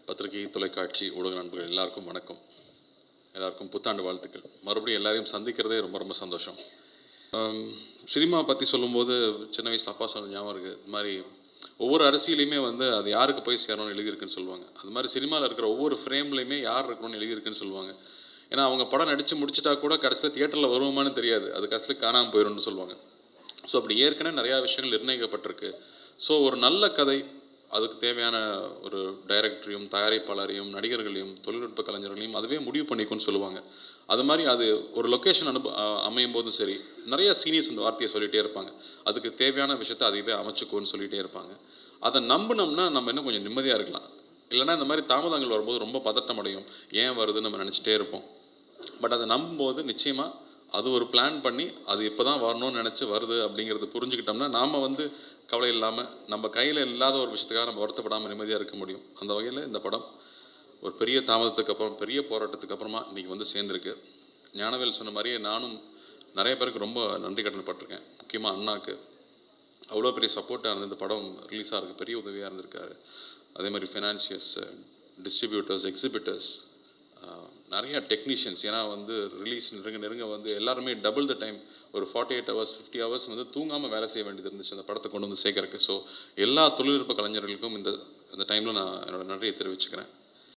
பத்திரிகை, தொலைக்காட்சி, ஊடக நண்பர்கள் எல்லாருக்கும் வணக்கம். எல்லாருக்கும் புத்தாண்டு வாழ்த்துக்கள். மறுபடியும் எல்லாரையும் சந்திக்கிறதே ரொம்ப ரொம்ப சந்தோஷம். சினிமா பற்றி சொல்லும்போது சின்ன வயசில் அப்பா சொன்ன ஞாபகம் இருக்குது. இது மாதிரி ஒவ்வொரு அரசியலையுமே வந்து அது யாருக்கு போய் சேரணும்னு எழுதியிருக்குன்னு சொல்லுவாங்க. அது மாதிரி சினிமாவில் இருக்கிற ஒவ்வொரு ஃப்ரேம்லையுமே யார் இருக்கணும்னு எழுதியிருக்குன்னு சொல்லுவாங்க. ஏன்னா அவங்க படம் நடித்து முடிச்சிட்டா கூட கடைசியில் தியேட்டரில் வருவோமான்னு தெரியாது, அது கடைசியில் காணாமல் போயிடும்னு சொல்லுவாங்க. ஸோ அப்படி ஏற்கனவே நிறையா விஷயங்கள் நிர்ணயிக்கப்பட்டிருக்கு. ஸோ ஒரு நல்ல கதை, அதுக்கு தேவையான ஒரு டைரக்டரையும் தயாரிப்பாளரையும் நடிகர்களையும் தொழில்நுட்ப கலைஞர்களையும் அதுவே முடிவு பண்ணிக்கும்னு சொல்லுவாங்க. அது மாதிரி அது ஒரு லொக்கேஷன் அமையும் போதும் சரி, நிறைய சீனியர்ஸ் இந்த வார்த்தையை சொல்லிகிட்டே இருப்பாங்க. அதுக்கு தேவையான விஷயத்தை அதுவே அமைச்சுக்கோன்னு சொல்லிகிட்டே இருப்பாங்க. அதை நம்பினோம்னா நம்ம இன்னும் கொஞ்சம் நிம்மதியாக இருக்கலாம். இல்லைனா இந்த மாதிரி தாமதங்கள் வரும்போது ரொம்ப பதட்டம் அடையும். ஏன் வருதுன்னு நம்ம நினச்சிட்டே இருப்போம். பட் அதை நம்பும்போது நிச்சயமாக அது ஒரு பிளான் பண்ணி அது இப்போ தான் வரணும்னு நினச்சி வருது அப்படிங்கிறது புரிஞ்சுக்கிட்டோம்னா நாம் வந்து கவலை இல்லாமல் நம்ம கையில் இல்லாத ஒரு விஷயத்துக்காக நம்ம வருத்தப்படாமல் நிம்மதியாக இருக்க முடியும். அந்த வகையில் இந்த படம் ஒரு பெரிய தாமதத்துக்கு அப்புறம், பெரிய போராட்டத்துக்கு அப்புறமா இன்றைக்கி வந்து சேர்ந்துருக்கு. ஞானவேல் சொன்ன மாதிரியே நானும் நிறைய பேருக்கு ரொம்ப நன்றி கடன்பட்டிருக்கேன். முக்கியமாக அண்ணாக்கு அவ்வளோ பெரிய சப்போர்ட்டாக இருந்து இந்த படம் ரிலீஸ் ஆகிறதுக்கு பெரிய உதவியாக இருந்திருக்காரு. அதே மாதிரி ஃபினான்ஷியர்ஸ், டிஸ்ட்ரிபியூட்டர்ஸ், எக்ஸிபிட்டர்ஸ், நிறைய டெக்னீஷியன்ஸ். ஏன்னா வந்து ரிலீஸ் நெருங்க வந்து எல்லாருமே டபுள் த டைம், ஒரு 48 hours 50 hours வந்து தூங்காமல் வேலை செய்ய வேண்டியது இருந்துச்சு அந்த படத்தை கொண்டு வந்து சேர்க்கறதுக்கு. ஸோ எல்லா தொழில்நுட்ப கலைஞர்களுக்கும் இந்த டைமில் நான் என்னோடய நன்றியை தெரிவிச்சுக்கிறேன்.